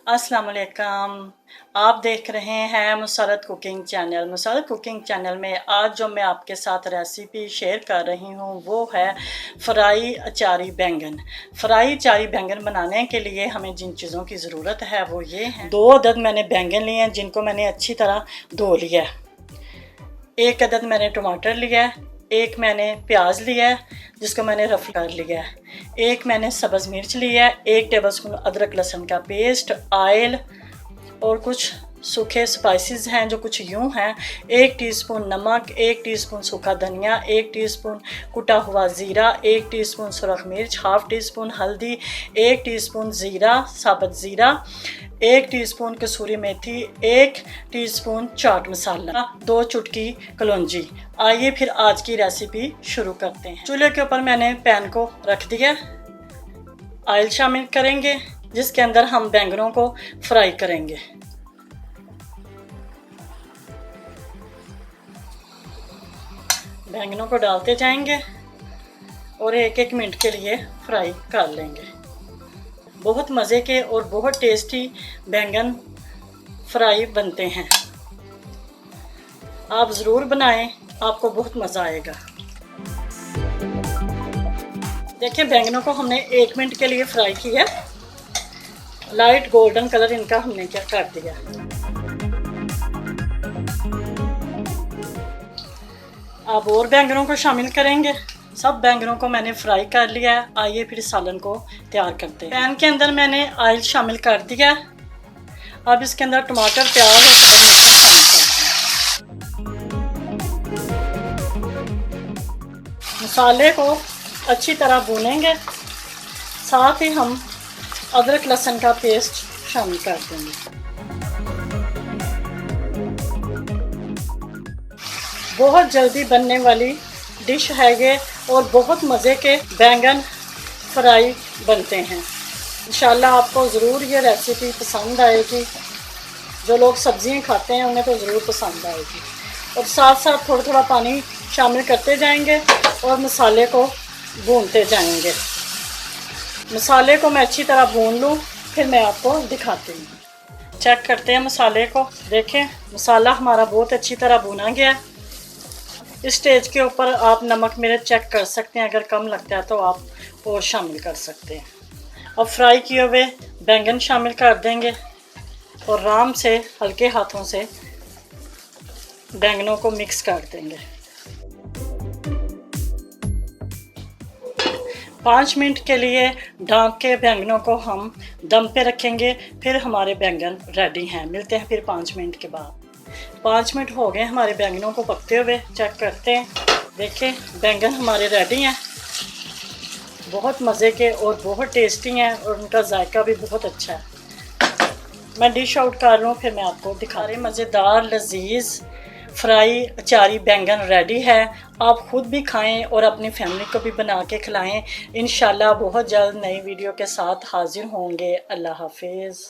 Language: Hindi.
अस्सलाम वालेकुम। आप देख रहे हैं Musarrat cooking channel. Musarrat cooking channel में आज जो मैं आपके साथ रेसिपी शेयर कर रही हूँ वो है फ्राई अचारी बैंगन। फ्राई अचारी बैंगन बनाने के लिए हमें जिन चीज़ों की ज़रूरत है वो ये हैं। 2 अदद मैंने बैंगन लिए हैं जिनको मैंने अच्छी तरह धो लिया है। 1 अदद मैंने टमाटर लिया है। 1 मैंने प्याज लिया है जिसको मैंने रफ कर लिया है। 1 मैंने सब्ज़ मिर्च लिया है। 1 टेबलस्पून अदरक लहसुन का पेस्ट, ऑयल और कुछ सूखे स्पाइसेस हैं जो कुछ यूँ हैं। 1 टीस्पून नमक, 1 टीस्पून सूखा धनिया, 1 टीस्पून कुटा हुआ ज़ीरा, 1 टीस्पून सुरख मिर्च, हाफ़ टीस्पून हल्दी, 1 टीस्पून ज़ीरा, साबुत ज़ीरा, 1 टीस्पून कसूरी मेथी, 1 टीस्पून चाट मसाला, 2 चुटकी कलौंजी। आइए फिर आज की रेसिपी शुरू करते हैं। चूल्हे के ऊपर मैंने पैन को रख दिया। ऑयल शामिल करेंगे जिसके अंदर हम बैंगनों को फ्राई करेंगे। बैंगनों को डालते जाएंगे और 1-1 मिनट के लिए फ्राई कर लेंगे। बहुत मज़े के और बहुत टेस्टी बैंगन फ्राई बनते हैं। आप ज़रूर बनाएं, आपको बहुत मज़ा आएगा। देखिए बैंगनों को हमने 1 मिनट के लिए फ्राई किया। लाइट गोल्डन कलर इनका हमने क्या कर दिया। अब और बैंगनों को शामिल करेंगे। सब बैंगनों को मैंने फ्राई कर लिया है। आइए फिर सालन को तैयार करते हैं। पैन के अंदर मैंने ऑयल शामिल कर दिया। अब इसके अंदर टमाटर, प्याज और सब्ज़ मिर्चें शामिल कर। मसाले को अच्छी तरह भूनेंगे। साथ ही हम अदरक लहसुन का पेस्ट शामिल कर देंगे। बहुत जल्दी बनने वाली डिश है ये और बहुत मज़े के बैंगन फ्राई बनते हैं। इंशाल्लाह आपको ज़रूर ये रेसिपी पसंद आएगी। जो लोग सब्ज़ियाँ खाते हैं उन्हें तो ज़रूर पसंद आएगी। और साथ साथ थोड़ा थोड़ा पानी शामिल करते जाएंगे और मसाले को भूनते जाएंगे। मसाले को मैं अच्छी तरह भून लूँ फिर मैं आपको दिखाती हूँ। चेक करते हैं मसाले को। देखें मसाला हमारा बहुत अच्छी तरह भुना गया है। इस स्टेज के ऊपर आप नमक मिर्च चेक कर सकते हैं। अगर कम लगता है तो आप और शामिल कर सकते हैं। अब फ्राई किए हुए बैंगन शामिल कर देंगे और आराम से हल्के हाथों से बैंगनों को मिक्स कर देंगे। 5 मिनट के लिए ढक के बैंगनों को हम दम पे रखेंगे। फिर हमारे बैंगन रेडी हैं। मिलते हैं फिर 5 मिनट के बाद। 5 मिनट हो गए हमारे बैंगनों को पकते हुए। चेक करते हैं। देखें बैंगन हमारे रेडी हैं। बहुत मज़े के और बहुत टेस्टी हैं और उनका जायका भी बहुत अच्छा है। मैं डिश आउट कर रहा हूँ फिर मैं आपको दिखा रही। मज़ेदार लजीज फ्राई अचारी बैंगन रेडी है। आप ख़ुद भी खाएं और अपनी फैमिली को भी बना के खिलाएं। इंशाल्लाह बहुत जल्द नई वीडियो के साथ हाज़िर होंगे। अल्लाह हाफिज़।